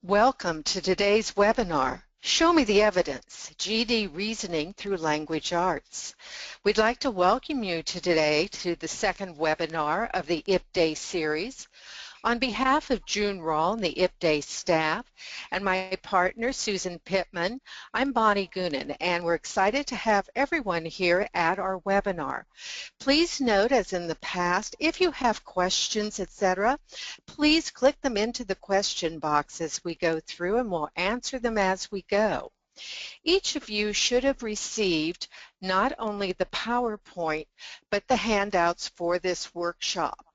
Welcome to today's webinar, Show Me the Evidence, GED Reasoning Through Language Arts. We'd like to welcome you today to the second webinar of the IP Day series. On behalf of June Rawl and the IP Day staff and my partner Susan Pittman, I'm Bonnie Goonan, and we're excited to have everyone here at our webinar. Please note, as in the past, if you have questions, etc., please click them into the question box as we go through, and we'll answer them as we go. Each of you should have received not only the PowerPoint, but the handouts for this workshop.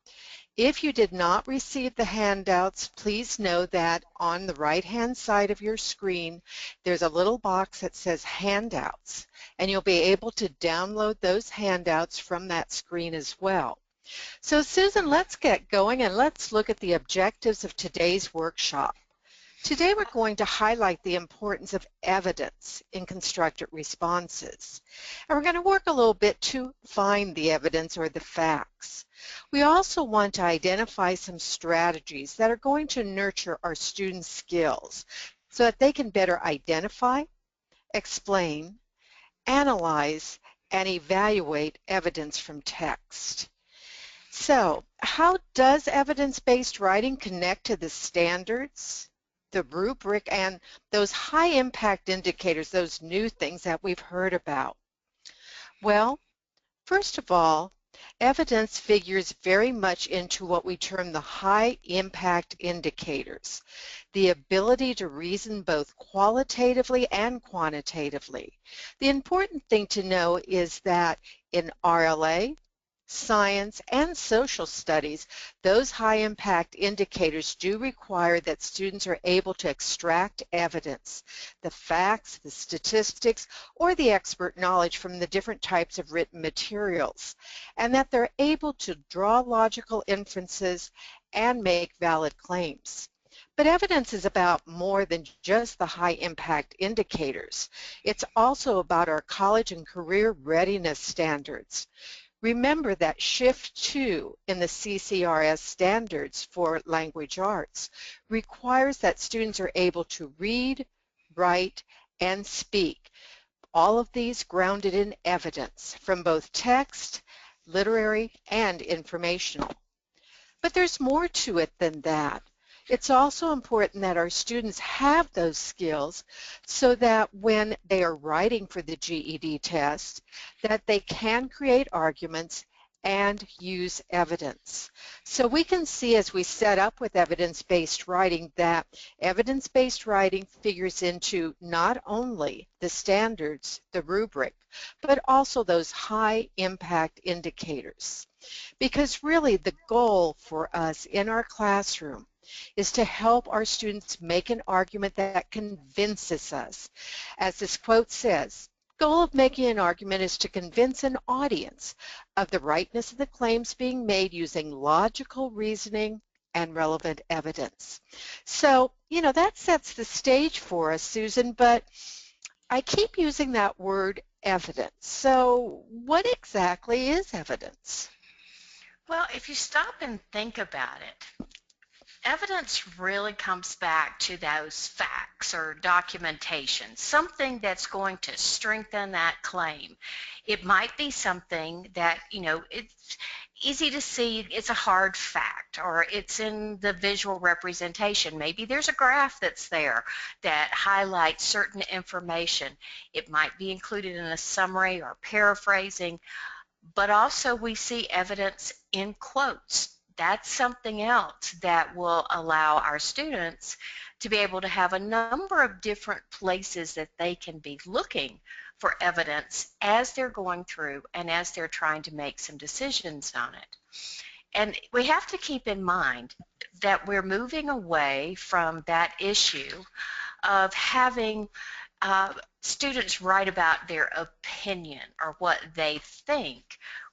If you did not receive the handouts, please know that on the right-hand side of your screen, there's a little box that says Handouts, and you'll be able to download those handouts from that screen as well. So Susan, let's get going and let's look at the objectives of today's workshop. Today we're going to highlight the importance of evidence in constructed responses. And we're going to work a little bit to find the evidence or the facts. We also want to identify some strategies that are going to nurture our students' skills so that they can better identify, explain, analyze, and evaluate evidence from text. So, how does evidence-based writing connect to the standards, the rubric, and those high-impact indicators, those new things that we've heard about? Well, first of all, evidence figures very much into what we term the high-impact indicators, the ability to reason both qualitatively and quantitatively. The important thing to know is that in RLA, science, and social studies, those high-impact indicators do require that students are able to extract evidence, the facts, the statistics, or the expert knowledge from the different types of written materials, and that they're able to draw logical inferences and make valid claims. But evidence is about more than just the high-impact indicators. It's also about our college and career readiness standards. Remember that Shift 2 in the CCRS standards for language arts requires that students are able to read, write, and speak. All of these grounded in evidence from both text, literary, and informational. But there's more to it than that. It's also important that our students have those skills so that when they are writing for the GED test, that they can create arguments and use evidence. So we can see as we set up with evidence-based writing that evidence-based writing figures into not only the standards, the rubric, but also those high-impact indicators. Because really the goal for us in our classroom is to help our students make an argument that convinces us. As this quote says, the goal of making an argument is to convince an audience of the rightness of the claims being made using logical reasoning and relevant evidence. So, that sets the stage for us, Susan, but I keep using that word evidence. So what exactly is evidence? Well, if you stop and think about it, evidence really comes back to those facts or documentation, something that's going to strengthen that claim. It might be something that, it's easy to see, it's a hard fact, or it's in the visual representation. Maybe there's a graph that's there that highlights certain information. It might be included in a summary or paraphrasing, but also we see evidence in quotes. That's something else that will allow our students to be able to have a number of different places that they can be looking for evidence as they're going through and as they're trying to make some decisions on it. And we have to keep in mind that we're moving away from that issue of having students write about their opinion or what they think.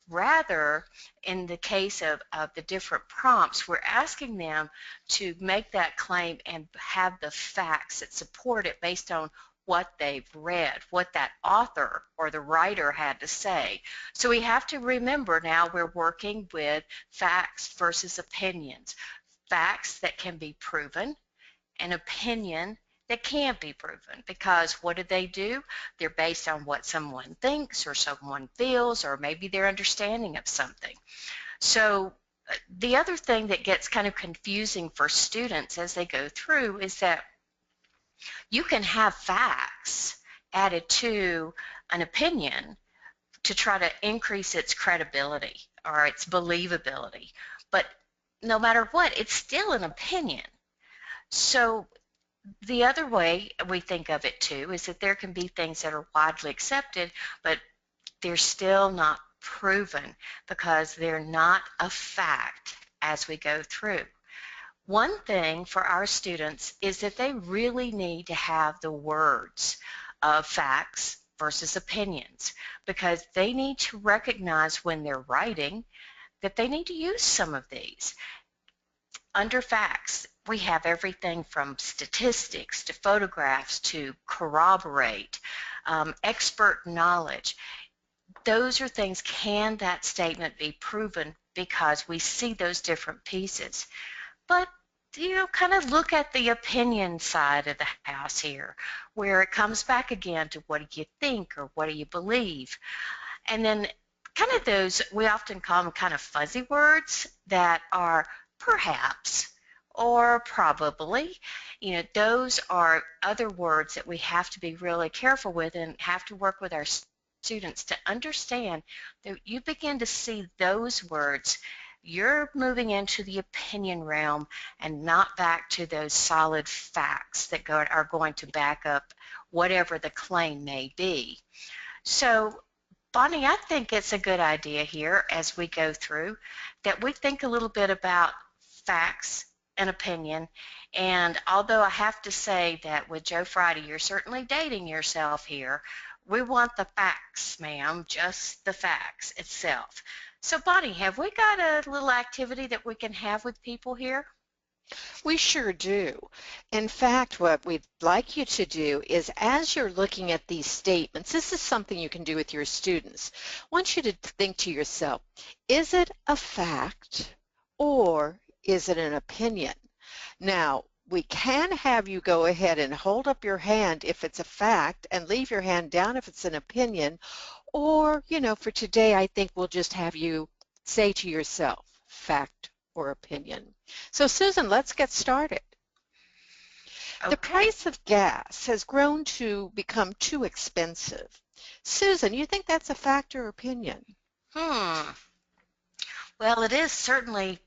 Rather, in the case of the different prompts, we're asking them to make that claim and have the facts that support it based on what they've read, what that author or the writer had to say. So we have to remember now we're working with facts versus opinions. Facts that can be proven an opinion that can't be proven, because what do? They're based on what someone thinks or someone feels, or maybe their understanding of something. So the other thing that gets kind of confusing for students as they go through is that you can have facts added to an opinion to try to increase its credibility or its believability. But no matter what, it's still an opinion. So the other way we think of it too is that there can be things that are widely accepted, but they're still not proven because they're not a fact as we go through. One thing for our students is that they really need to have the words of facts versus opinions, because they need to recognize when they're writing that they need to use some of these. Under facts, we have everything from statistics to photographs to corroborate, expert knowledge. Those are things, can that statement be proven, because we see those different pieces. But kind of look at the opinion side of the house here, where it comes back again to what do you think or what do you believe? And then kind of those, we often call them kind of fuzzy words that are perhaps or probably. Those are other words that we have to be really careful with and have to work with our students to understand that you begin to see those words, you're moving into the opinion realm and not back to those solid facts that are going to back up whatever the claim may be. So, Bonnie, I think it's a good idea here as we go through that we think a little bit about facts and opinion. And although I have to say that with Joe Friday, you're certainly dating yourself here. We want the facts, ma'am, just the facts itself. So, Bonnie, have we got a little activity that we can have with people here? We sure do. In fact, what we'd like you to do is, as you're looking at these statements, this is something you can do with your students. I want you to think to yourself, is it a fact or is it an opinion? Now, we can have you go ahead and hold up your hand if it's a fact and leave your hand down if it's an opinion, or, for today, I think we'll just have you say to yourself, fact or opinion. So, Susan, let's get started. Okay. The price of gas has grown to become too expensive. Susan, you think that's a fact or opinion? Well, it is certainly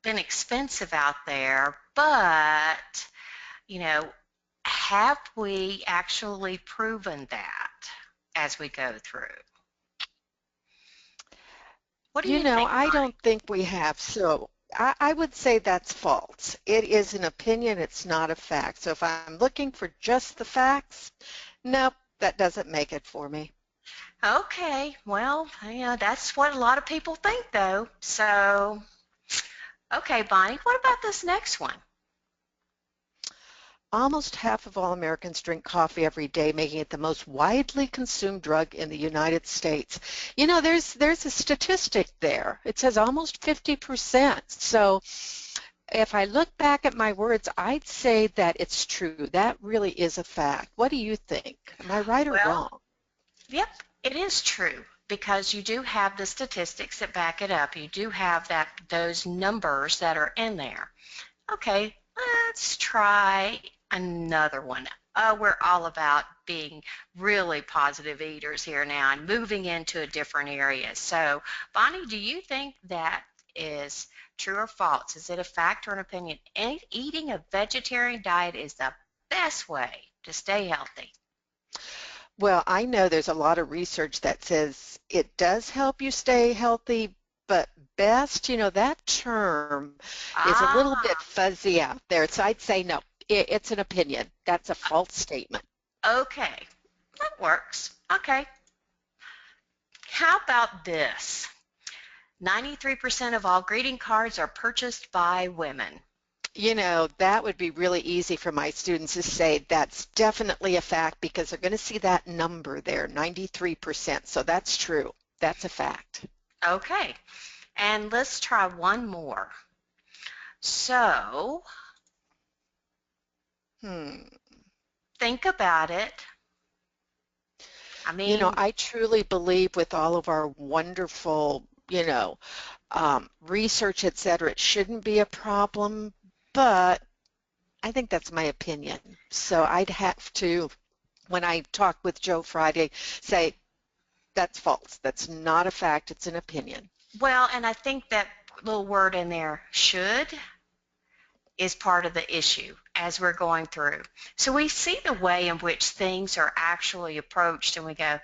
been expensive out there, but, have we actually proven that as we go through? What do you think, I Bonnie? don't think we have, so I would say that's false. It is an opinion, it's not a fact. So if I'm looking for just the facts, nope, that doesn't make it for me. Okay, well, that's what a lot of people think, though. So, okay, Bonnie, what about this next one? Almost half of all Americans drink coffee every day, making it the most widely consumed drug in the United States. There's a statistic there. It says almost 50%. So if I look back at my words, I'd say that it's true. That really is a fact. What do you think? Am I right or Well, wrong? yep, it is true, because you do have the statistics that back it up. You do have those numbers that are in there. Okay, let's try another one. We're all about being really positive eaters here now and moving into a different area. So, Bonnie, do you think that is true or false? Is it a fact or an opinion? Eating a vegetarian diet is the best way to stay healthy. Well, I know there's a lot of research that says it does help you stay healthy, but best, that term is a little bit Ah, fuzzy out there. So I'd say no, it's an opinion. That's a false statement. okay, that works. Okay, how about this? 93% of all greeting cards are purchased by women. That would be really easy for my students to say that's definitely a fact because they're going to see that number there, 93%. So that's true. That's a fact. Okay, and let's try one more. So, Hmm. Think about it. I mean, I truly believe with all of our wonderful, research, et cetera, it shouldn't be a problem, but I think that's my opinion. So I'd have to, when I talk with Joe Friday, say, that's false. That's not a fact. It's an opinion. well, and I think that little word in there, should, is part of the issue as we're going through. So we see the way in which things are actually approached and we go,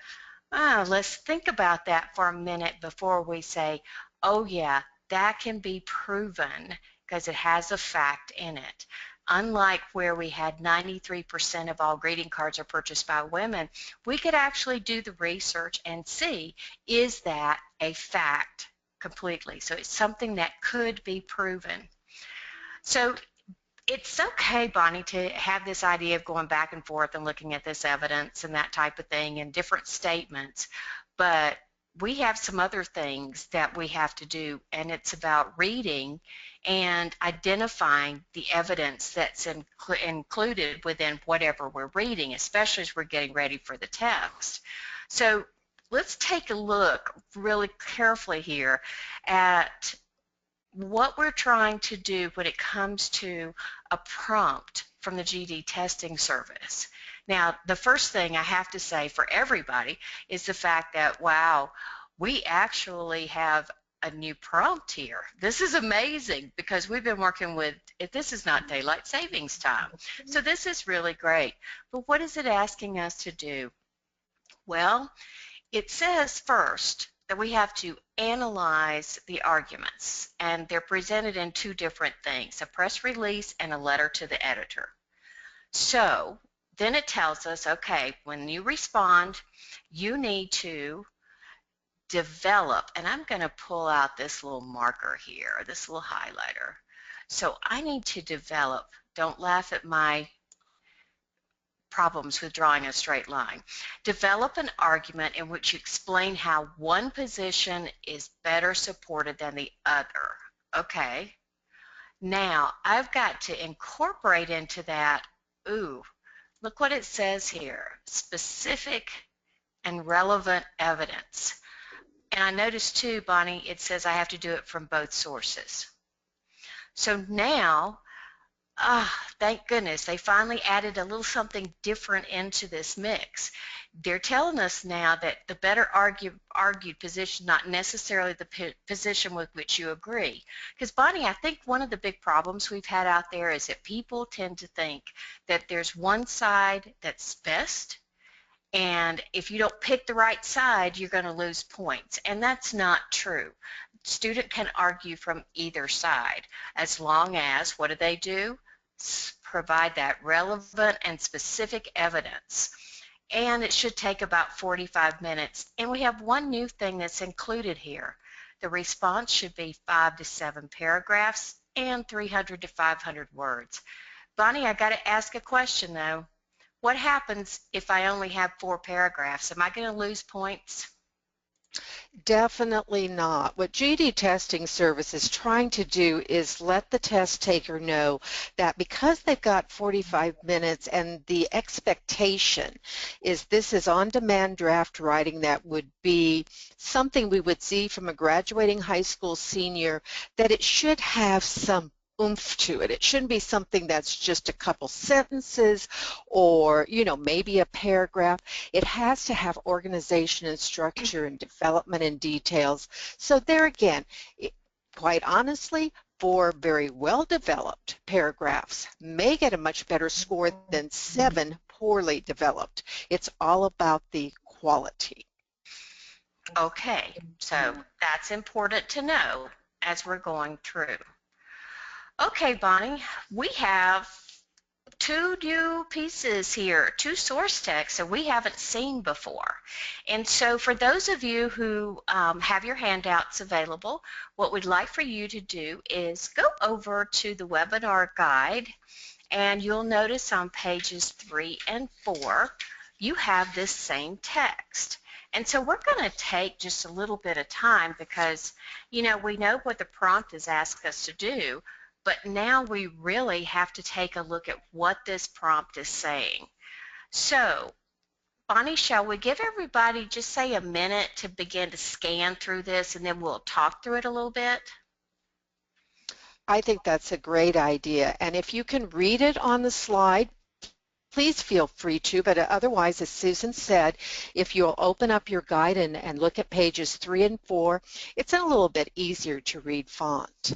oh, let's think about that for a minute before we say, oh yeah, that can be proven because it has a fact in it. Unlike where we had 93% of all greeting cards are purchased by women, we could actually do the research and see, is that a fact completely? So it's something that could be proven. So it's okay, Bonnie, to have this idea of going back and forth and looking at this evidence and that type of thing and different statements, but we have some other things that we have to do, and it's about reading and identifying the evidence that's included within whatever we're reading, especially as we're getting ready for the text. So let's take a look really carefully here at what we're trying to do when it comes to a prompt from the GED testing service. Now, the first thing I have to say for everybody is the fact that, wow, we actually have a new prompt here. This is amazing because we've been working with, this is not daylight savings time. So this is really great. But what is it asking us to do? Well, it says first that we have to analyze the arguments, and they're presented in two different things, a press release and a letter to the editor. So then it tells us, okay, when you respond, you need to develop, and I'm going to pull out this little marker here, this little highlighter. So I need to develop, don't laugh at my problems with drawing a straight line. Develop an argument in which you explain how one position is better supported than the other. Okay. Now, I've got to incorporate into that, ooh, look what it says here, specific and relevant evidence. And I noticed too, Bonnie, it says I have to do it from both sources. So now, thank goodness, they finally added a little something different into this mix. They're telling us now that the better argued position, not necessarily the position with which you agree. Because, Bonnie, I think one of the big problems we've had out there is that people tend to think that there's one side that's best, and if you don't pick the right side, you're going to lose points. And that's not true. Student can argue from either side as long as, what do? Provide that relevant and specific evidence. And it should take about 45 minutes. And we have one new thing that's included here. The response should be 5 to 7 paragraphs and 300 to 500 words. Bonnie, I got to ask a question though. What happens if I only have 4 paragraphs? Am I going to lose points? Definitely not. What GED Testing Service is trying to do is let the test taker know that because they've got 45 minutes and the expectation is this is on-demand draft writing that would be something we would see from a graduating high school senior, that it should have some oomph to it. It shouldn't be something that's just a couple sentences or, maybe a paragraph. It has to have organization and structure and development and details. So there again, quite honestly, 4 very well-developed paragraphs may get a much better score than 7 poorly developed. It's all about the quality. Okay, so that's important to know as we're going through. Okay, Bonnie, we have 2 new pieces here, 2 source texts that we haven't seen before. And so for those of you who have your handouts available, what we'd like for you to do is go over to the webinar guide, and you'll notice on pages 3 and 4, you have this same text. And so we're going to take just a little bit of time because, we know what the prompt has asked us to do, but now we really have to take a look at what this prompt is saying. So, Bonnie, shall we give everybody just say a minute to begin to scan through this, and then we'll talk through it a little bit? I think that's a great idea. And if you can read it on the slide, please feel free to, but otherwise, as Susan said, if you'll open up your guide and look at pages 3 and 4, it's a little bit easier to read font.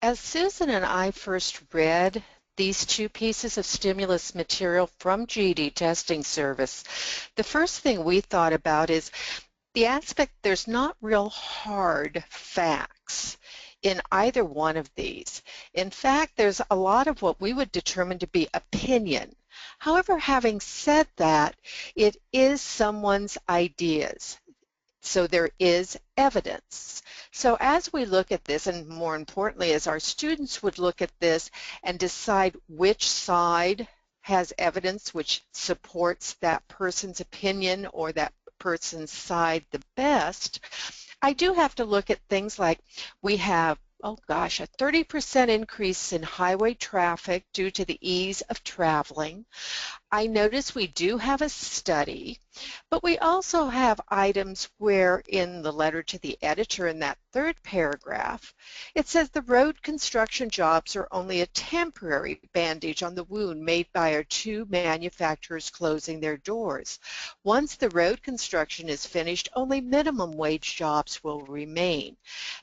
As Susan and I first read these two pieces of stimulus material from GED Testing Service, the first thing we thought about is the aspect there's not real hard facts in either one of these. In fact, there's a lot of what we would determine to be opinion. However, having said that, it is someone's ideas. So there is evidence. So as we look at this, and more importantly, as our students would look at this and decide which side has evidence which supports that person's opinion or that person's side the best, I do have to look at things like we have, oh gosh, a 30% increase in highway traffic due to the ease of traveling. I notice we do have a study, but we also have items where in the letter to the editor in that third paragraph, it says the road construction jobs are only a temporary bandage on the wound made by our two manufacturers closing their doors. Once the road construction is finished, only minimum wage jobs will remain.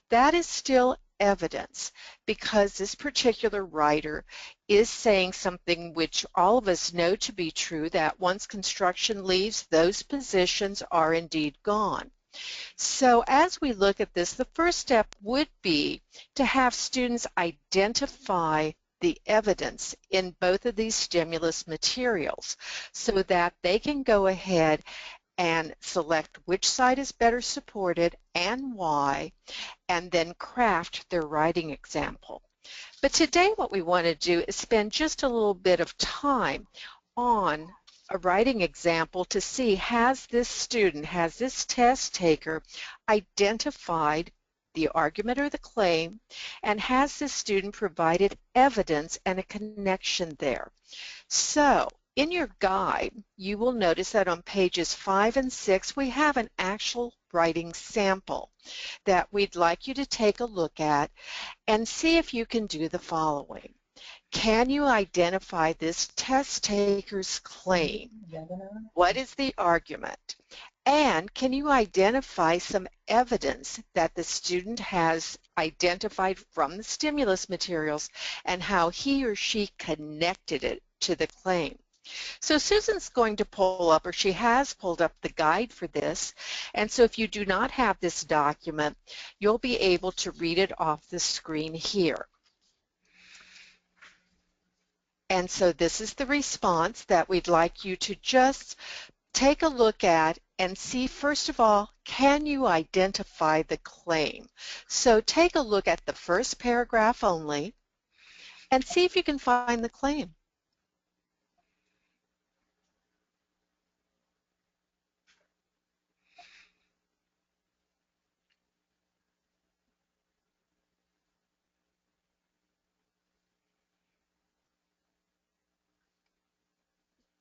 That is still evidence because this particular writer is saying something which all of us know to be true, that once construction leaves, those positions are indeed gone. So as we look at this, the first step would be to have students identify the evidence in both of these stimulus materials so that they can go ahead and select which side is better supported and why, and then craft their writing example. But today what we want to do is spend just a little bit of time on a writing example to see, has this student, has this test taker identified the argument or the claim, and has this student provided evidence and a connection there. So in your guide, you will notice that on pages 5 and 6, we have an actual writing sample that we'd like you to take a look at and see if you can do the following. Can you identify this test taker's claim? What is the argument? And can you identify some evidence that the student has identified from the stimulus materials and how he or she connected it to the claim? So Susan's going to pull up, or she has pulled up, the guide for this. And so if you do not have this document, you'll be able to read it off the screen here. And so this is the response that we'd like you to just take a look at and see, first of all, can you identify the claim? So take a look at the first paragraph only and see if you can find the claim.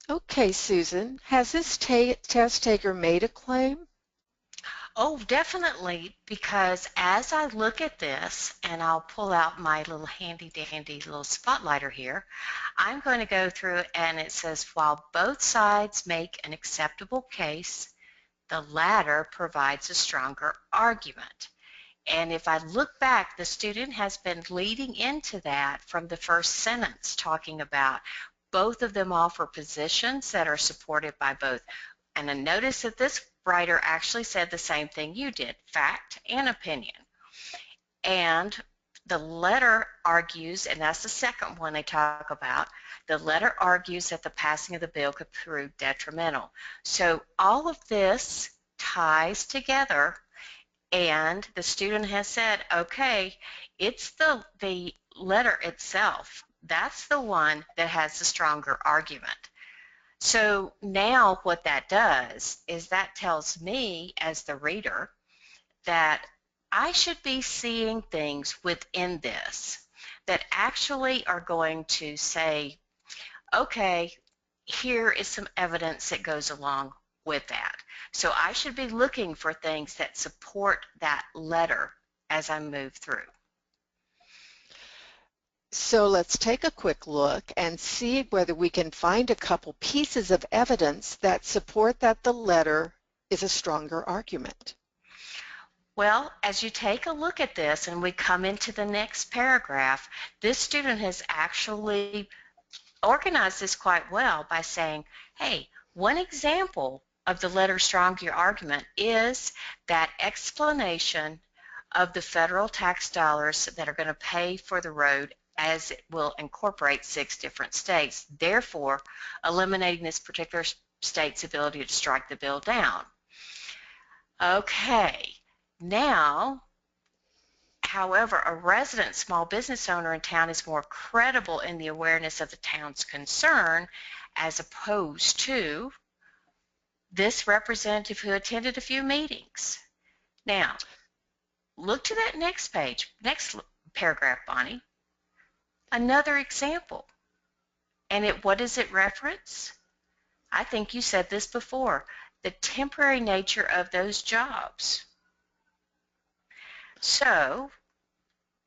Okay, Susan, has this test taker made a claim? Oh, definitely, because as I look at this, and I'll pull out my little handy dandy little spotlighter here, I'm going to go through and it says, while both sides make an acceptable case, the latter provides a stronger argument. And if I look back, the student has been leading into that from the first sentence, talking about both of them offer positions that are supported by both. And I notice that this writer actually said the same thing you did, fact and opinion. And the letter argues, and that's the second one they talk about, the letter argues that the passing of the bill could prove detrimental. So all of this ties together, and the student has said, okay, it's the letter itself. That's the one that has the stronger argument. So now what that does is that tells me as the reader that I should be seeing things within this that actually are going to say, okay, here is some evidence that goes along with that. So I should be looking for things that support that letter as I move through. So let's take a quick look and see whether we can find a couple pieces of evidence that support that the letter is a stronger argument. Well, as you take a look at this and we come into the next paragraph, this student has actually organized this quite well by saying, hey, one example of the letter stronger argument is that explanation of the federal tax dollars that are going to pay for the road as it will incorporate 6 different states, therefore eliminating this particular state's ability to strike the bill down. Okay, now, however, a resident small business owner in town is more credible in the awareness of the town's concern as opposed to this representative who attended a few meetings. Now, look to that next page, next paragraph, Bonnie. Another example. And what does it reference? I think you said this before, the temporary nature of those jobs. So,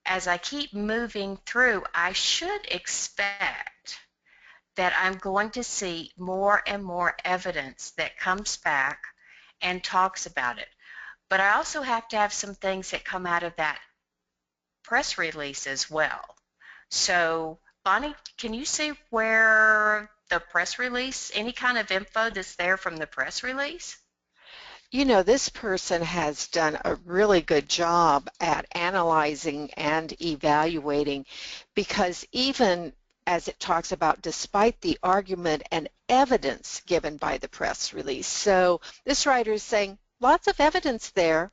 as I keep moving through, I should expect that I'm going to see more and more evidence that comes back and talks about it. But I also have to have some things that come out of that press release as well. So, Bonnie, can you see where the press release, any kind of info that's there from the press release? You know, this person has done a really good job at analyzing and evaluating, because even as it talks about despite the argument and evidence given by the press release. So this writer is saying lots of evidence there,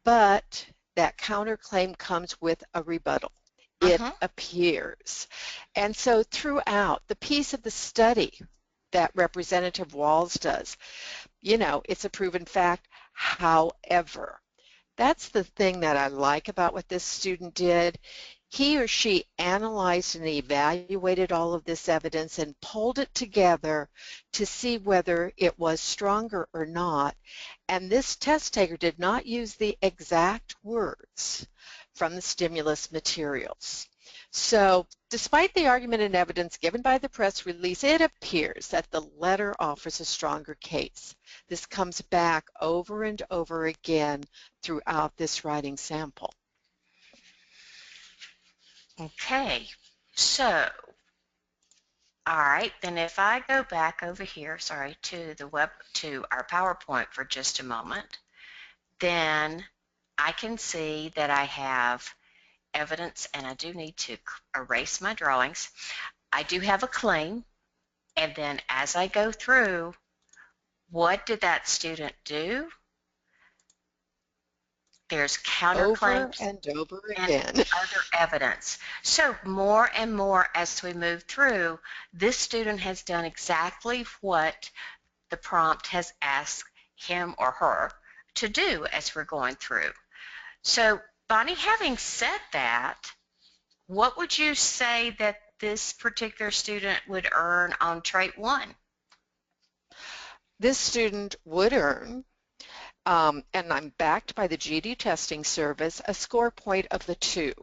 but that counterclaim comes with a rebuttal. It appears. And so throughout the piece of the study that Representative Walls does, you know, it's a proven fact. However, that's the thing that I like about what this student did. He or she analyzed and evaluated all of this evidence and pulled it together to see whether it was stronger or not. And this test taker did not use the exact words from the stimulus materials. So, despite the argument and evidence given by the press release, it appears that the letter offers a stronger case. This comes back over and over again throughout this writing sample. Okay, so, all right, then if I go back over here, sorry, to our PowerPoint for just a moment, then I can see that I have evidence, and I do need to erase my drawings. I do have a claim, and then as I go through, what did that student do? There's counterclaims over and over and again. other evidence. So more and more as we move through, this student has done exactly what the prompt has asked him or her to do as we're going through. So Bonnie, having said that, what would you say that this particular student would earn on trait 1? This student would earn, and I'm backed by the GED testing service, a score point of the 2,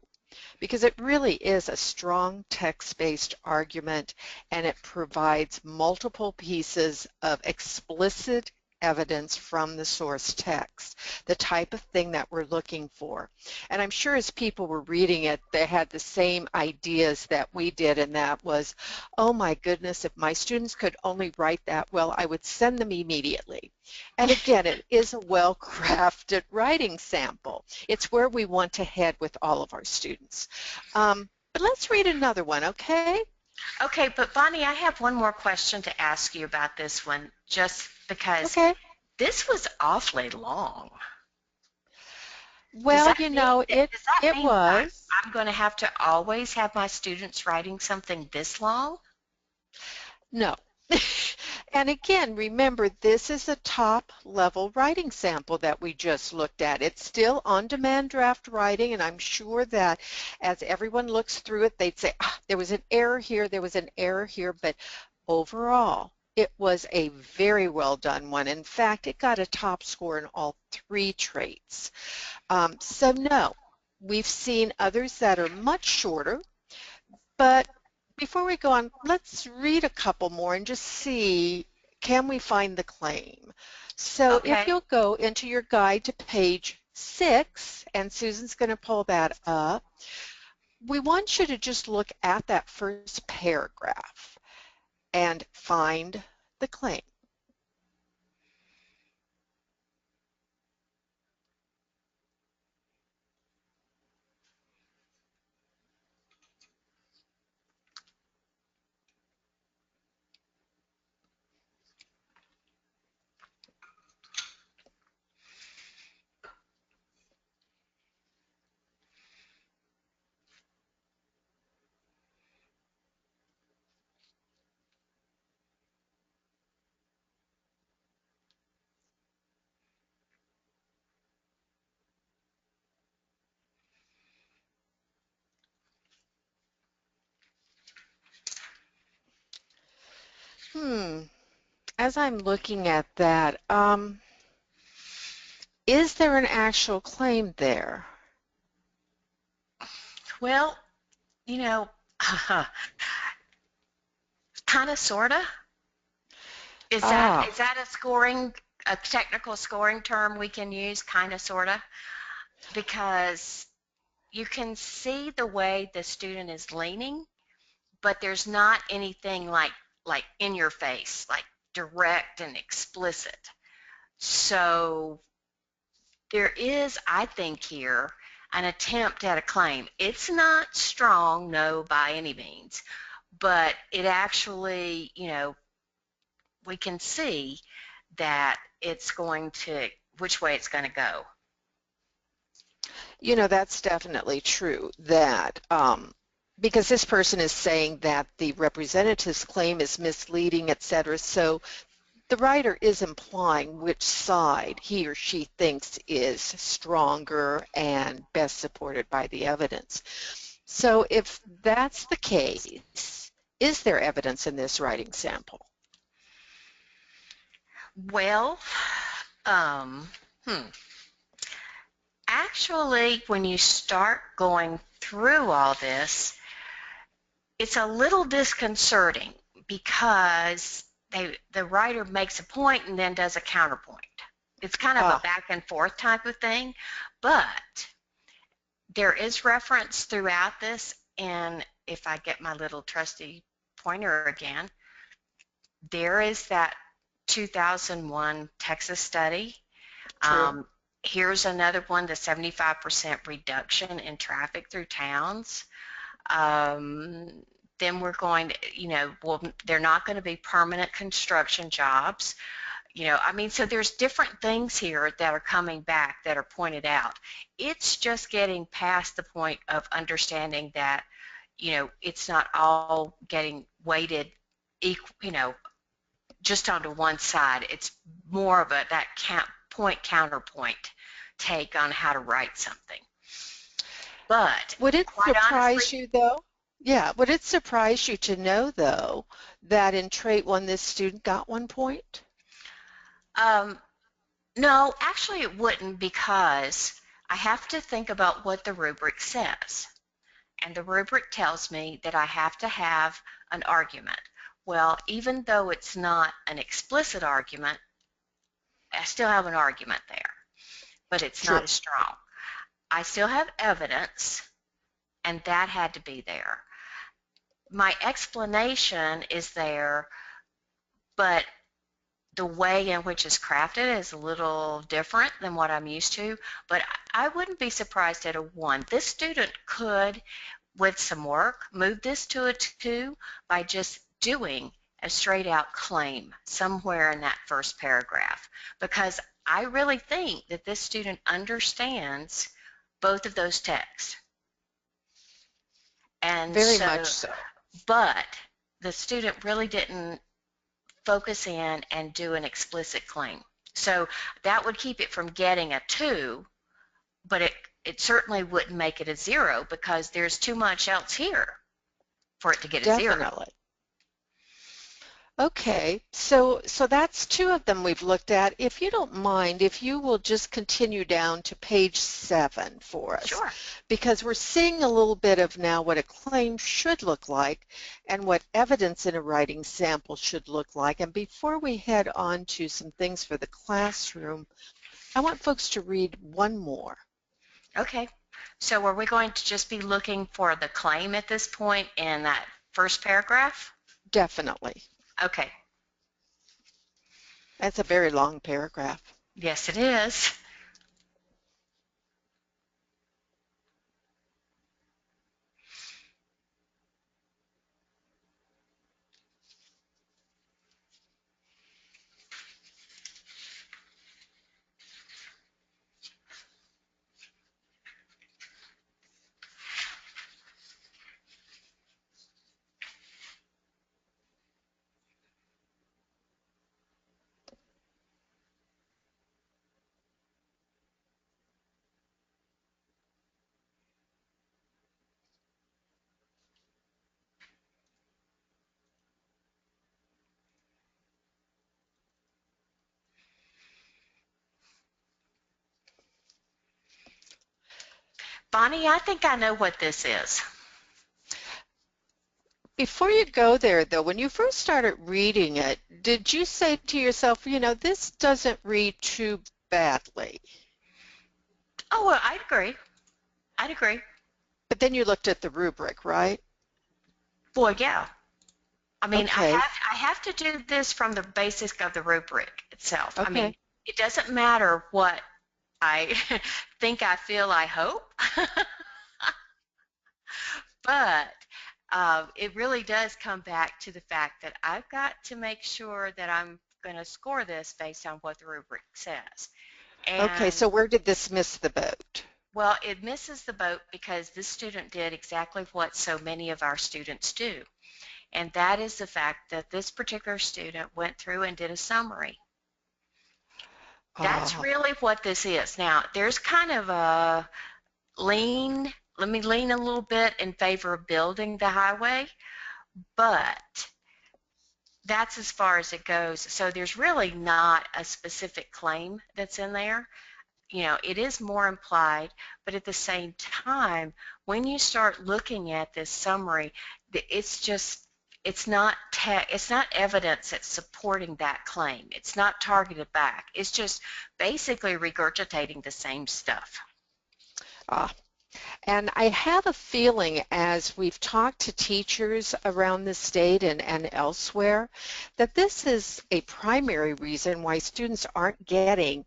because it really is a strong text-based argument, and it provides multiple pieces of explicit evidence from the source text, the type of thing that we're looking for. And I'm sure as people were reading it, they had the same ideas that we did, and that was, oh my goodness, if my students could only write that well, I would send them immediately. And again, it is a well-crafted writing sample. It's where we want to head with all of our students. But let's read another one, okay? Okay, but Bonnie, I have one more question to ask you about this one, just because Okay. this was awfully long. Well, you know, it does that mean that was. I'm going to have to always have my students writing something this long? No. And again, remember, this is a top-level writing sample that we just looked at. It's still on-demand draft writing, and I'm sure that as everyone looks through it, they'd say, there was an error here, there was an error here, but overall, it was a very well done one. In fact, it got a top score in all 3 traits. So no, we've seen others that are much shorter, but before we go on, let's read a couple more and just see, can we find the claim? So if Okay. you'll go into your guide to page 6, and Susan's going to pull that up, we want you to just look at that first paragraph and find the claim. As I'm looking at that, is there an actual claim there? Well, you know, kind of, sort of. Is Ah, that a technical scoring term we can use, kind of, sort of? Because you can see the way the student is leaning, but there's not anything like in your face, like direct and explicit. So there is, I think, here an attempt at a claim. It's not strong, no, by any means, but it actually, we can see that it's going to, which way it's going to go. you know, that's definitely true that because this person is saying that the representative's claim is misleading, etc. So the writer is implying which side he or she thinks is stronger and best supported by the evidence. So if that's the case, is there evidence in this writing sample? Well, um, hmm. Actually, when you start going through all this, it's a little disconcerting because the writer makes a point and then does a counterpoint. It's kind of a Ah, back and forth type of thing, but there is reference throughout this, and if I get my little trusty pointer again, there is that 2001 Texas study. true. Um, Here's another one, the 75% reduction in traffic through towns. Then we're going to, well, they're not going to be permanent construction jobs. I mean, so there's different things here that are coming back that are pointed out. It's just getting past the point of understanding that, it's not all getting weighted, just onto one side. It's more of that point counterpoint take on how to write something. But Would it quite honestly, surprise you though? Yeah, would it surprise you to know though that in trait 1 this student got 1 point? um, no, actually it wouldn't, because I have to think about what the rubric says. And the rubric tells me that I have to have an argument. Well, even though it's not an explicit argument, still have an argument there, but it's True. not as strong. I still have evidence, and that had to be there. My explanation is there, but the way in which it's crafted is a little different than what I'm used to, but I wouldn't be surprised at a 1. This student could, with some work, move this to a 2 by just doing a straight out claim somewhere in that first paragraph, because I really think that this student understands both of those texts. And Very much so. But the student really didn't focus in and do an explicit claim. So that would keep it from getting a 2, but it certainly wouldn't make it a 0 because there's too much else here for it to get a 0. Definitely. Okay, so that's 2 of them we've looked at. If you don't mind, if you will just continue down to page 7 for us. Sure. Because we're seeing a little bit of now what a claim should look like and what evidence in a writing sample should look like. And before we head on to some things for the classroom, I want folks to read one more. Okay, so are we going to just be looking for the claim at this point in that first paragraph? Definitely. Okay. That's a very long paragraph. Yes, it is. Bonnie, I think I know what this is. Before you go there, though, when you first started reading it, did you say to yourself, you know, this doesn't read too badly? Oh, well, I'd agree. I'd agree. But then you looked at the rubric, right? Well, yeah. I mean, Okay. I have to do this from the basics of the rubric itself. Okay. I mean, it doesn't matter what I think, I feel, I hope, but it really does come back to the fact that I've got to make sure that I'm going to score this based on what the rubric says. Okay, And so where did this miss the boat? well, it misses the boat because this student did exactly what so many of our students do. And that is the fact that this particular student went through and did a summary. That's really what this is. Now, there's kind of a let me lean a little bit in favor of building the highway, but that's as far as it goes. So there's really not a specific claim that's in there. You know, it is more implied, but at the same time, when you start looking at this summary, it's not evidence that's supporting that claim. It's not targeted back. It's just basically regurgitating the same stuff. And I have a feeling, as we've talked to teachers around the state and elsewhere, that this is a primary reason why students aren't getting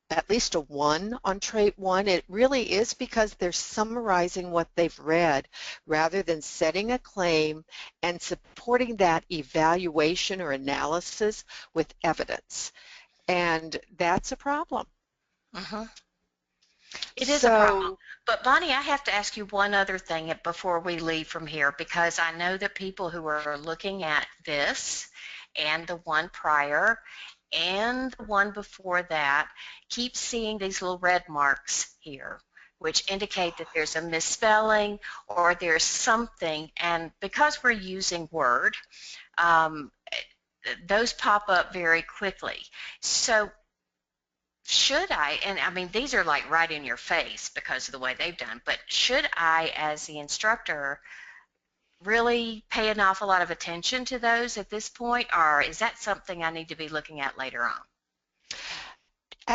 at least a 1 on trait 1. It really is because they're summarizing what they've read rather than setting a claim and supporting that evaluation or analysis with evidence. And that's a problem. It is a problem. But Bonnie, I have to ask you one other thing before we leave from here, because I know that people who are looking at this and the one prior and the one before that keep seeing these little red marks here, which indicate that there's a misspelling or there's something. And because we're using Word, those pop up very quickly. So should I, and I mean, these are like right in your face because of the way they've done, but should I, as the instructor, really pay an awful lot of attention to those at this point, or is that something I need to be looking at later on?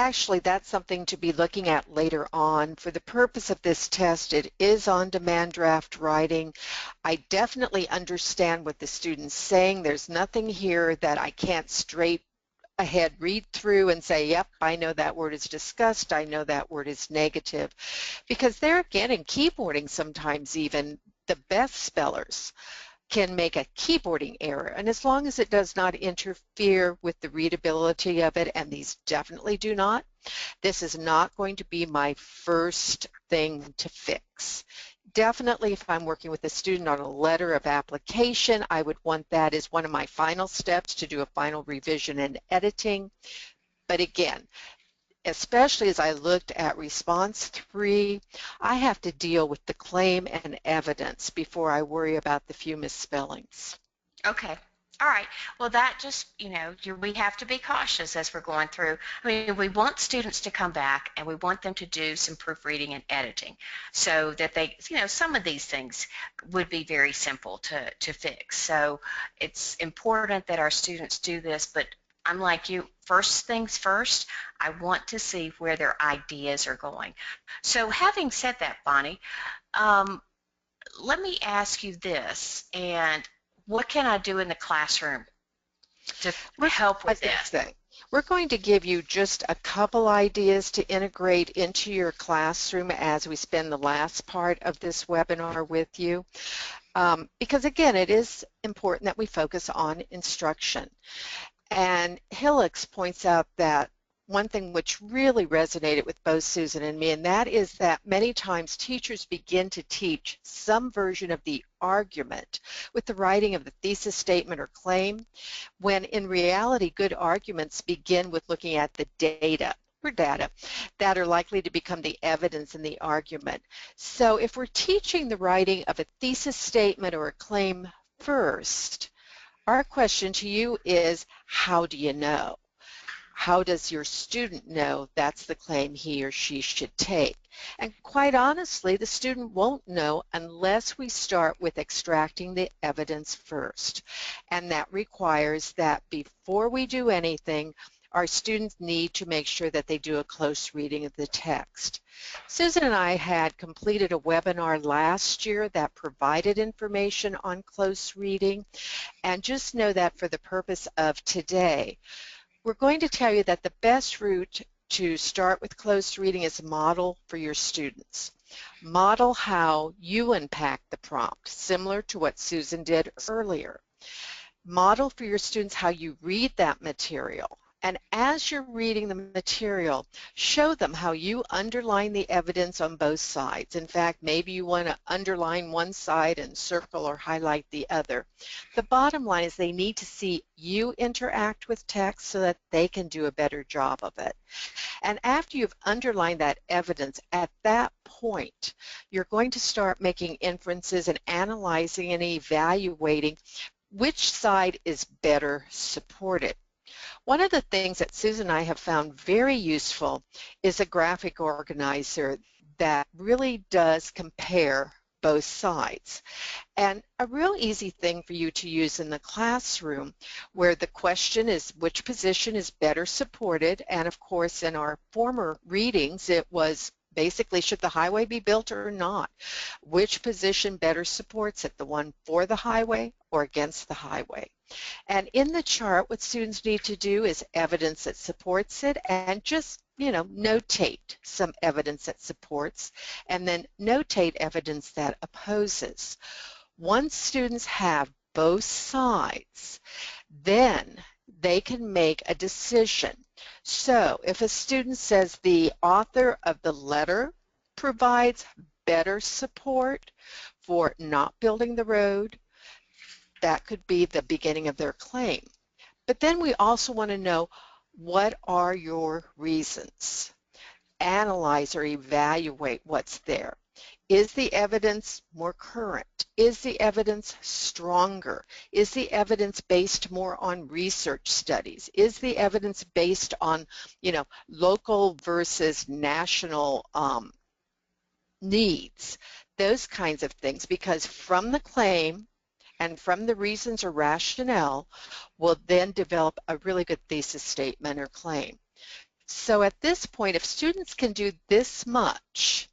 actually, that's something to be looking at later on. For the purpose of this test, it is on-demand draft writing. I definitely understand what the student's saying. There's nothing here that I can't straight ahead read through and say, yep, I know that word is discussed, I know that word is negative. Because there again, in keyboarding sometimes even, the best spellers can make a keyboarding error, and as long as it does not interfere with the readability of it, and these definitely do not, this is not going to be my first thing to fix. Definitely, if I'm working with a student on a letter of application, I would want that as one of my final steps to do a final revision and editing. But again, especially as I looked at response 3, I have to deal with the claim and evidence before I worry about the few misspellings. Okay. All right. Well, that just, we have to be cautious as we're going through. I mean, we want students to come back and we want them to do some proofreading and editing so that they, some of these things would be very simple to fix. So it's important that our students do this, but I'm like you, first things first, I want to see where their ideas are going. So having said that, Bonnie, let me ask you this, and what can I do in the classroom to help with this? We're going to give you just a couple ideas to integrate into your classroom as we spend the last part of this webinar with you. Because again, it is important that we focus on instruction. And Hillix points out that one thing which really resonated with both Susan and me, and that is that many times teachers begin to teach some version of the argument with the writing of the thesis statement or claim, when in reality good arguments begin with looking at the data that are likely to become the evidence in the argument. So if we're teaching the writing of a thesis statement or a claim first, our question to you is, how do you know? How does your student know that's the claim he or she should take? And quite honestly, the student won't know unless we start with extracting the evidence first. And that requires that before we do anything, our students need to make sure that they do a close reading of the text. Susan and I had completed a webinar last year that provided information on close reading. And just know that for the purpose of today, we're going to tell you that the best route to start with close reading is model for your students. Model how you unpack the prompt, similar to what Susan did earlier. Model for your students how you read that material. And as you're reading the material, show them how you underline the evidence on both sides. In fact, maybe you want to underline one side and circle or highlight the other. The bottom line is they need to see you interact with text so that they can do a better job of it. And after you've underlined that evidence, at that point, you're going to start making inferences and analyzing and evaluating which side is better supported. One of the things that Susan and I have found very useful is a graphic organizer that really does compare both sides. And a real easy thing for you to use in the classroom, where the question is which position is better supported, and of course in our former readings it was basically, should the highway be built or not? Which position better supports it, the one for the highway or against the highway? And in the chart, what students need to do is evidence that supports it, and just, notate some evidence that supports, and then notate evidence that opposes. Once students have both sides, then they can make a decision. So if a student says the author of the letter provides better support for not building the road, that could be the beginning of their claim. But then we also want to know, what are your reasons? Analyze or evaluate what's there. Is the evidence more current? Is the evidence stronger? Is the evidence based more on research studies? Is the evidence based on, local versus national needs? Those kinds of things, because from the claim and from the reasons or rationale, we'll then develop a really good thesis statement or claim. So at this point, if students can do this much,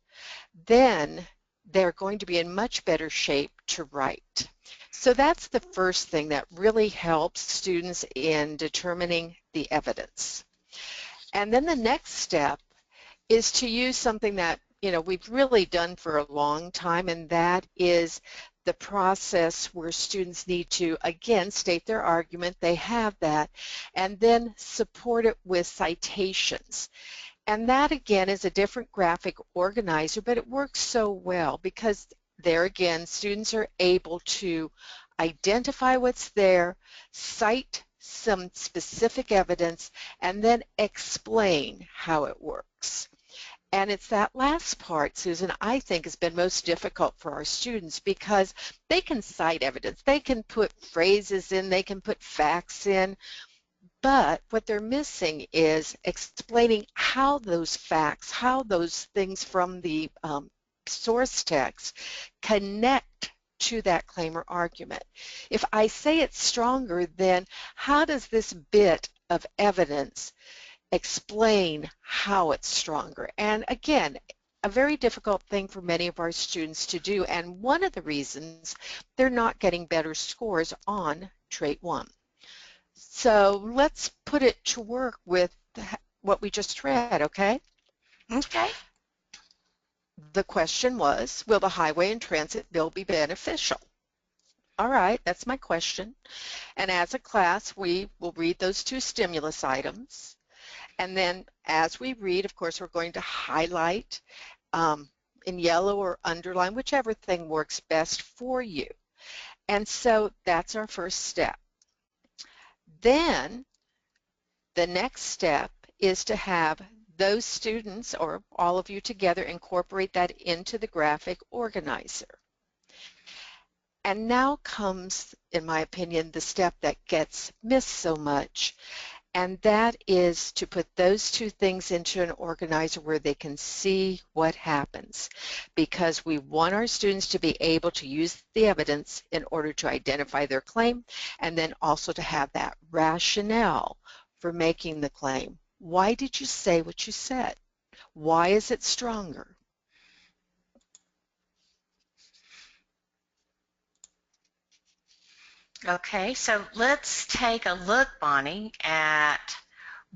then they're going to be in much better shape to write. So that's the first thing that really helps students in determining the evidence. And then the next step is to use something that, we've really done for a long time, and that is the process where students need to, again, state their argument, they have that, and then support it with citations. And that, again, is a different graphic organizer, but it works so well because there again, students are able to identify what's there, cite some specific evidence, and then explain how it works. And it's that last part, Susan, I think has been most difficult for our students because they can cite evidence, they can put phrases in, they can put facts in, but what they're missing is explaining how those facts, how those things from the source text connect to that claim or argument. If I say it's stronger, then how does this bit of evidence explain how it's stronger? And again, a very difficult thing for many of our students to do, and one of the reasons they're not getting better scores on Trait 1. So let's put it to work with what we just read, okay? Okay. The question was, will the highway and transit bill be beneficial? All right, that's my question. And as a class, we will read those two stimulus items. And then as we read, of course, we're going to highlight in yellow or underline, whichever thing works best for you. And so that's our first step. Then the next step is to have those students or all of you together incorporate that into the graphic organizer. And now comes, in my opinion, the step that gets missed so much, and that is to put those two things into an organizer where they can see what happens, because we want our students to be able to use the evidence in order to identify their claim and then also to have that rationale for making the claim. Why did you say what you said? Why is it stronger? Okay, so let's take a look, Bonnie, at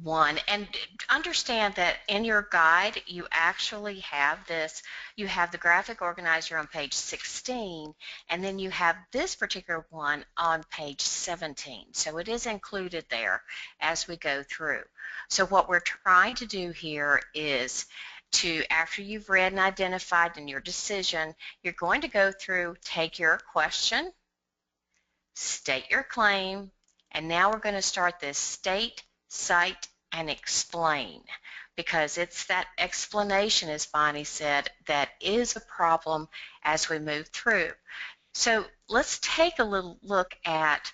one, and understand that in your guide you actually have this. You have the graphic organizer on page 16, and then you have this particular one on page 17, so it is included there as we go through. So what we're trying to do here is to, after you've read and identified in your decision, you're going to go through, take your question, state your claim, and now we're going to start this state, cite, and explain, because it's that explanation, as Bonnie said, that is a problem as we move through. So let's take a little look at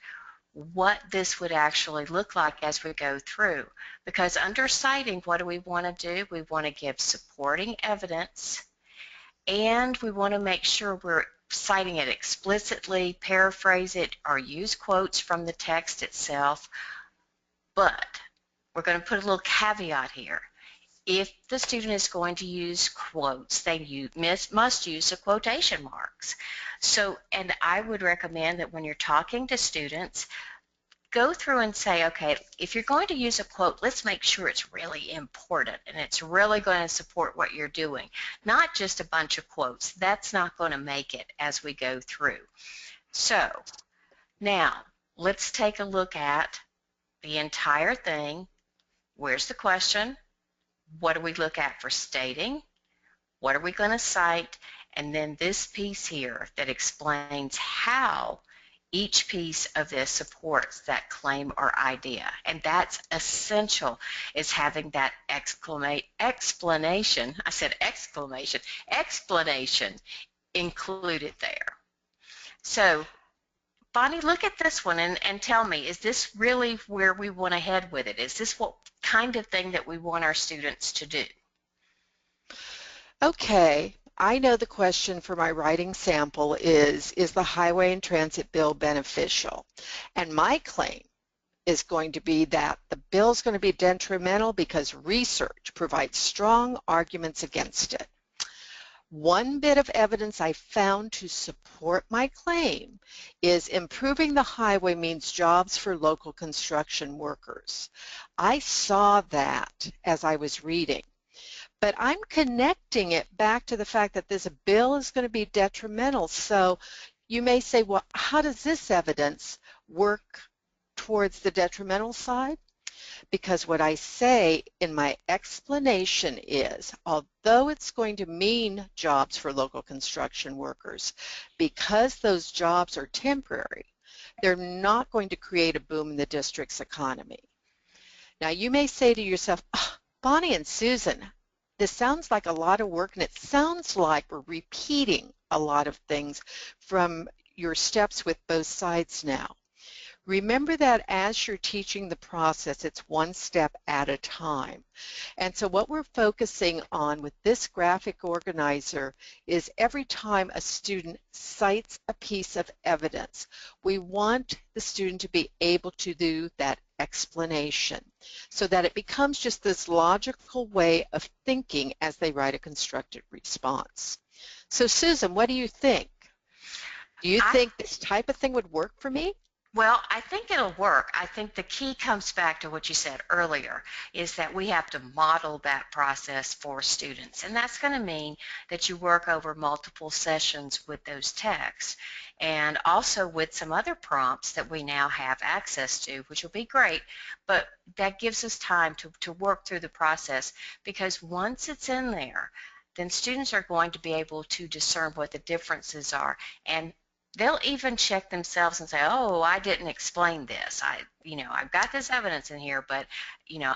what this would actually look like as we go through, because under citing, what do we want to do? We want to give supporting evidence, and we want to make sure we're citing it explicitly, paraphrase it, or use quotes from the text itself. But we're going to put a little caveat here. If the student is going to use quotes, they must use the quotation marks. So, and I would recommend that when you're talking to students, go through and say, okay, if you're going to use a quote, let's make sure it's really important and it's really going to support what you're doing. Not just a bunch of quotes. That's not going to make it as we go through. So now let's take a look at the entire thing. Where's the question? What do we look at for stating? What are we going to cite? And then this piece here that explains how each piece of this supports that claim or idea. And that's essential, is having that explanation, I said exclamation, explanation included there. So Bonnie, look at this one and tell me, is this really where we want to head with it? Is this what kind of thing that we want our students to do? Okay, I know the question for my writing sample is the highway and transit bill beneficial? And my claim is going to be that the bill is going to be detrimental because research provides strong arguments against it. One bit of evidence I found to support my claim is improving the highway means jobs for local construction workers. I saw that as I was reading, but I'm connecting it back to the fact that this bill is going to be detrimental. So you may say, well, how does this evidence work towards the detrimental side? Because what I say in my explanation is, although it's going to mean jobs for local construction workers, because those jobs are temporary, they're not going to create a boom in the district's economy. Now, you may say to yourself, oh, Bonnie and Susan, this sounds like a lot of work, and it sounds like we're repeating a lot of things from your steps with both sides now. Remember that as you're teaching the process, it's one step at a time. And so what we're focusing on with this graphic organizer is every time a student cites a piece of evidence, we want the student to be able to do that explanation so that it becomes just this logical way of thinking as they write a constructed response. So Susan, what do you think? Do you think this type of thing would work for me? Well, I think it'll work. I think the key comes back to what you said earlier, is that we have to model that process for students. And that's going to mean that you work over multiple sessions with those texts and also with some other prompts that we now have access to, which will be great, but that gives us time to work through the process, because once it's in there, then students are going to be able to discern what the differences are, and they'll even check themselves and say, oh, I didn't explain this. I've got this evidence in here, but,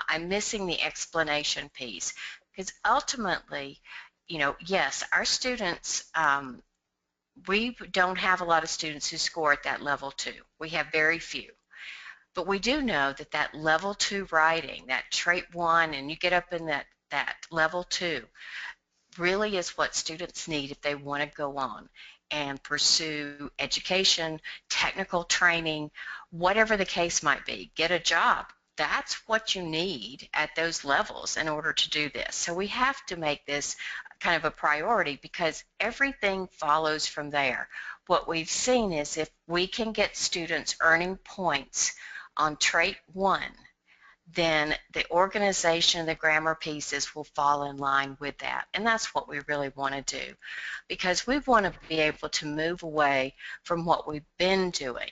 I'm missing the explanation piece. Because ultimately, yes, our students, we don't have a lot of students who score at that level 2. We have very few. But we do know that that level 2 writing, that trait 1, and you get up in that level 2, really is what students need if they want to go on and pursue education, technical training, whatever the case might be, get a job. That's what you need at those levels in order to do this. So we have to make this kind of a priority, because everything follows from there. What we've seen is if we can get students earning points on trait 1, then the organization, the grammar pieces will fall in line with that. And that's what we really want to do, because we want to be able to move away from what we've been doing.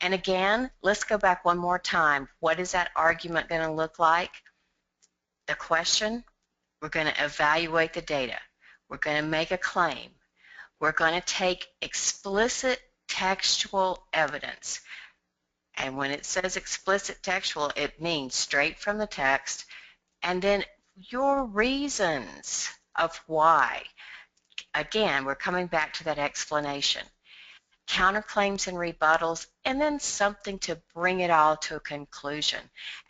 And again, let's go back one more time. What is that argument going to look like? The question, we're going to evaluate the data. We're going to make a claim. We're going to take explicit textual evidence. And when it says explicit textual, it means straight from the text, and then your reasons of why. Again, we're coming back to that explanation. Counterclaims and rebuttals, and then something to bring it all to a conclusion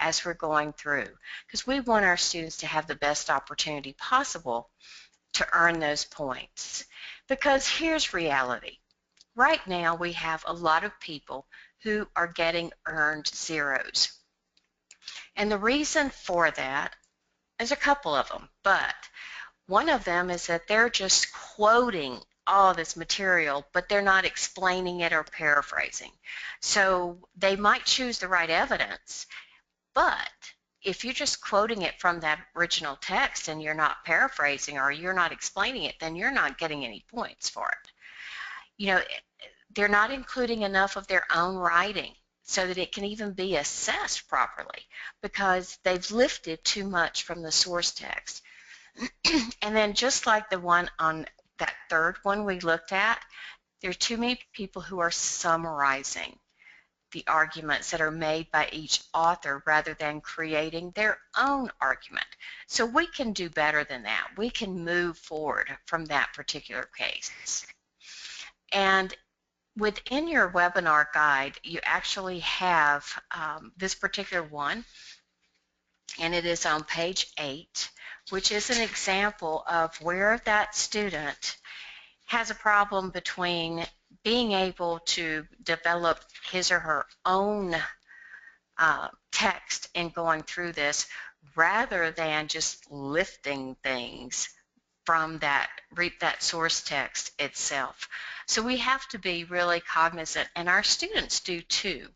as we're going through, because we want our students to have the best opportunity possible to earn those points. Because here's reality. Right now, we have a lot of people who are getting earned zeros. And the reason for that is a couple of them, but one of them is that they're just quoting all this material, but they're not explaining it or paraphrasing. So they might choose the right evidence, but if you're just quoting it from that original text and you're not paraphrasing or you're not explaining it, then you're not getting any points for it. They're not including enough of their own writing so that it can even be assessed properly, because they've lifted too much from the source text. And then just like the one on that third one we looked at, there are too many people who are summarizing the arguments that are made by each author rather than creating their own argument. So we can do better than that. We can move forward from that particular case. And within your webinar guide, you actually have this particular one, and it is on page 8, which is an example of where that student has a problem between being able to develop his or her own text in going through this rather than just lifting things from that source text itself. So we have to be really cognizant, and our students do too,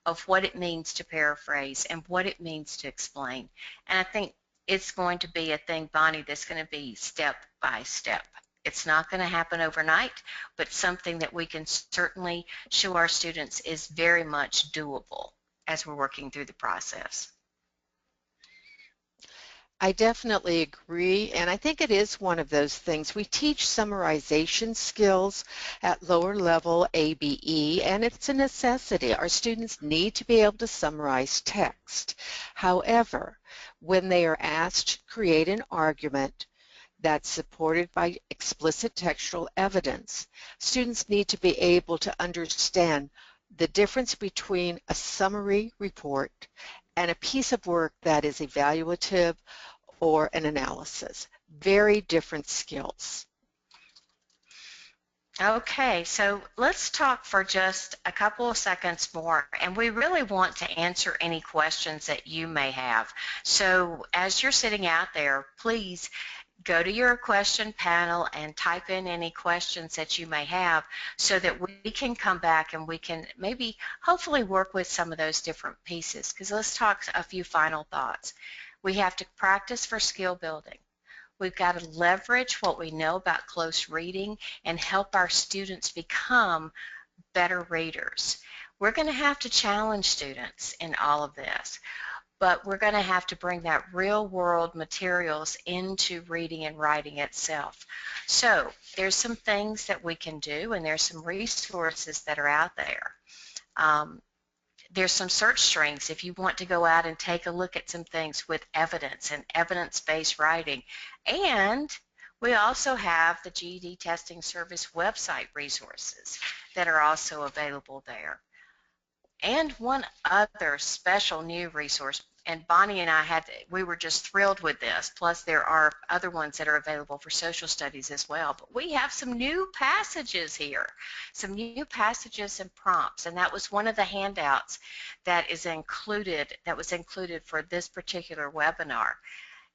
of what it means to paraphrase and what it means to explain. And I think it's going to be a thing, Bonnie, that's going to be step by step. It's not going to happen overnight, but something that we can certainly show our students is very much doable as we're working through the process. I definitely agree, and I think it is one of those things. We teach summarization skills at lower level ABE, and it's a necessity. Our students need to be able to summarize text. However, when they are asked to create an argument that's supported by explicit textual evidence, students need to be able to understand the difference between a summary report and a piece of work that is evaluative or an analysis. Very different skills. Okay, so let's talk for just a couple of seconds more, and we really want to answer any questions that you may have. So as you're sitting out there, please go to your question panel and type in any questions that you may have so that we can come back and we can maybe hopefully work with some of those different pieces. Because let's talk a few final thoughts. We have to practice for skill building. We've got to leverage what we know about close reading and help our students become better readers. We're going to have to challenge students in all of this, but we're going to have to bring that real world materials into reading and writing itself. So there's some things that we can do, and there's some resources that are out there. There's some search strings if you want to go out and take a look at some things with evidence and evidence-based writing. And we also have the GED Testing Service website resources that are also available there. And one other special new resource, and Bonnie and we were just thrilled with this, plus there are other ones that are available for social studies as well, but we have some new passages here, some new passages and prompts, and that was one of the handouts that was included for this particular webinar.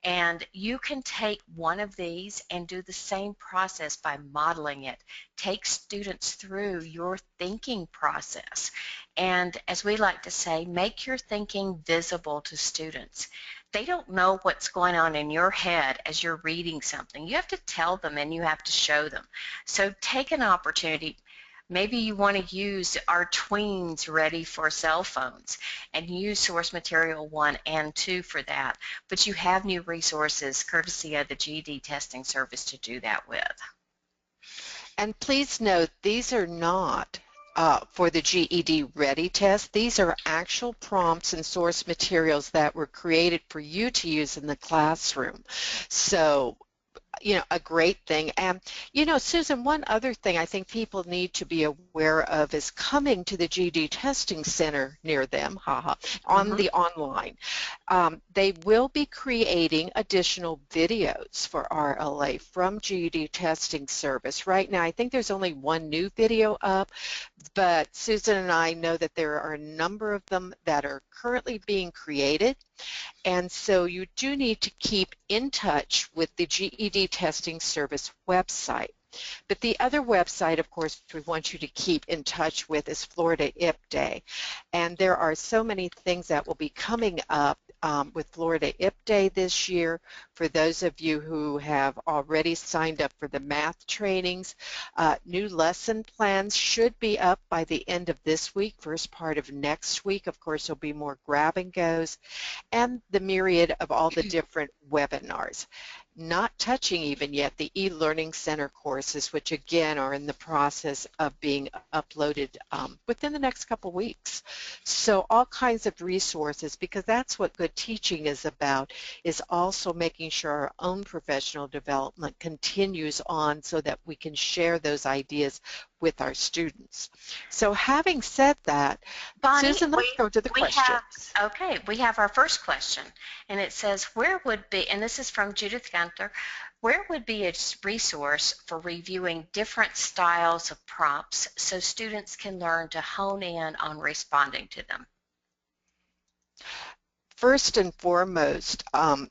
And you can take one of these and do the same process by modeling it. Take students through your thinking process. And as we like to say, make your thinking visible to students. They don't know what's going on in your head as you're reading something. You have to tell them and you have to show them. So take an opportunity. Maybe you want to use our tweens ready for cell phones and use source material 1 and 2 for that. But you have new resources courtesy of the GED testing service to do that with. And please note, these are not for the GED Ready test. These are actual prompts and source materials that were created for you to use in the classroom. So, a great thing. And, Susan, one other thing I think people need to be aware of is coming to the GED Testing Center near them, on the online. They will be creating additional videos for RLA from GED Testing Service. Right now, I think there's only one new video up, but Susan and I know that there are a number of them that are currently being created. And so you do need to keep in touch with the GED Testing Service website. But the other website, of course, we want you to keep in touch with is Florida IP Day. And there are so many things that will be coming up with Florida IP Day this year. For those of you who have already signed up for the math trainings, new lesson plans should be up by the end of this week, first part of next week. Of course, there'll be more grab and goes, and the myriad of all the different webinars. Not touching even yet the e-learning center courses, which again are in the process of being uploaded within the next couple weeks. So all kinds of resources, because that's what good teaching is about, is also making sure our own professional development continues on so that we can share those ideas with our students. So having said that, Bonnie, Susan, let's go to the questions. We have our first question, and it says, where would be, and this is from Judith Gunther, where would be a resource for reviewing different styles of prompts so students can learn to hone in on responding to them? First and foremost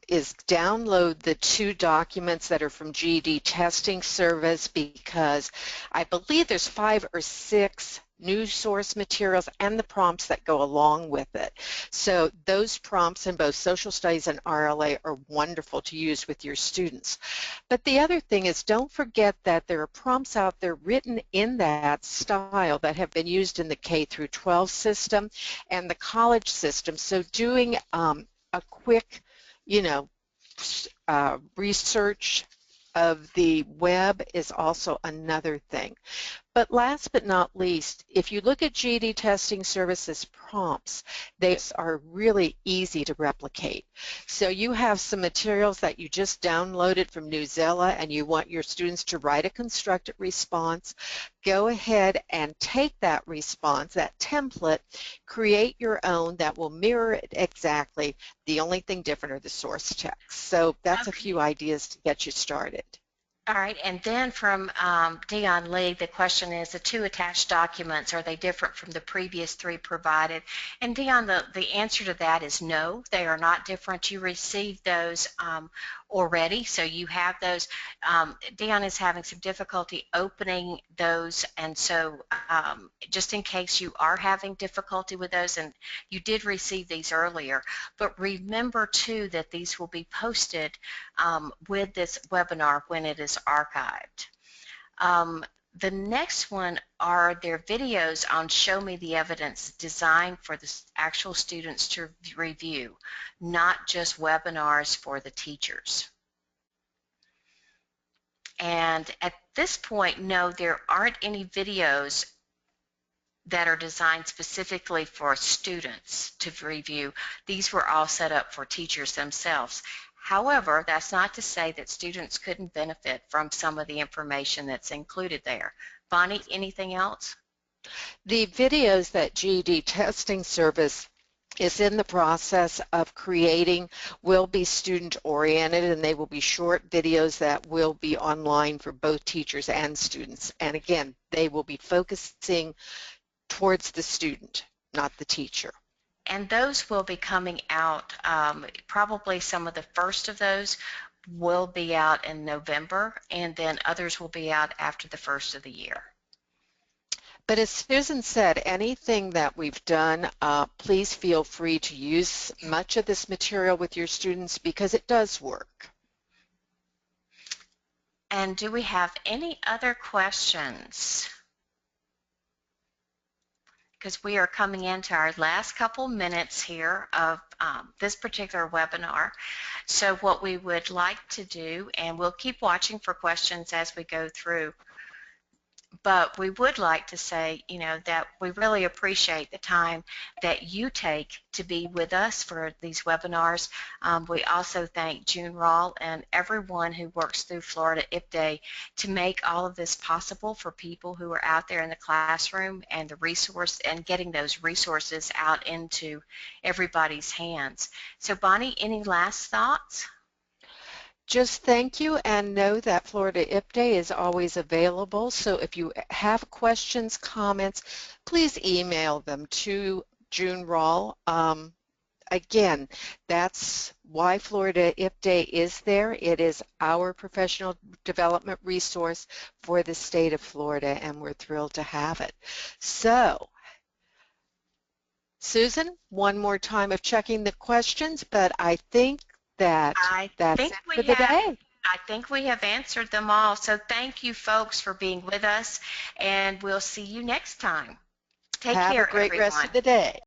is download the 2 documents that are from GED Testing Service, because I believe there's 5 or 6 news source materials and the prompts that go along with it. So those prompts in both social studies and RLA are wonderful to use with your students. But the other thing is, don't forget that there are prompts out there written in that style that have been used in the K through 12 system and the college system. So doing a quick, you know, research of the web is also another thing. But last but not least, if you look at GED Testing Services prompts, they are really easy to replicate. So you have some materials that you just downloaded from Newsela and you want your students to write a constructed response. Go ahead and take that response, that template, create your own that will mirror it exactly. The only thing different are the source texts. So that's a few ideas to get you started. All right, and then from Dion Lee, the question is, the 2 attached documents, are they different from the previous 3 provided? And Dion, the answer to that is no, they are not different. You received those already, so you have those. Dion is having some difficulty opening those, and so just in case you are having difficulty with those, and you did receive these earlier, but remember too that these will be posted with this webinar when it is archived. The next one are their videos on Show Me the Evidence, designed for the actual students to review, not just webinars for the teachers. And at this point, no, there aren't any videos that are designed specifically for students to review. These were all set up for teachers themselves. However, that's not to say that students couldn't benefit from some of the information that's included there. Bonnie, anything else? The videos that GED Testing Service is in the process of creating will be student-oriented, and they will be short videos that will be online for both teachers and students. And again, they will be focusing towards the student, not the teacher. And those will be coming out, probably some of the first of those will be out in November, and then others will be out after the first of the year. But as Susan said, anything that we've done, please feel free to use much of this material with your students because it does work. And do we have any other questions? Because we are coming into our last couple minutes here of this particular webinar. So what we would like to do, and we'll keep watching for questions as we go through, but we would like to say, you know, that we really appreciate the time that you take to be with us for these webinars. We also thank June Rawl and everyone who works through Florida IPDAY to make all of this possible for people who are out there in the classroom, and the resource and getting those resources out into everybody's hands. So Bonnie, any last thoughts? Just thank you, and know that Florida IPDAY is always available. So if you have questions, comments, please email them to June Rawl. Again, that's why Florida IPDAY is there. It is our professional development resource for the state of Florida, and we're thrilled to have it. So, Susan, one more time of checking the questions, but I think that's it for the day. I think we have answered them all. So thank you, folks, for being with us, and we'll see you next time. Take care, Have a great everyone. rest of the day.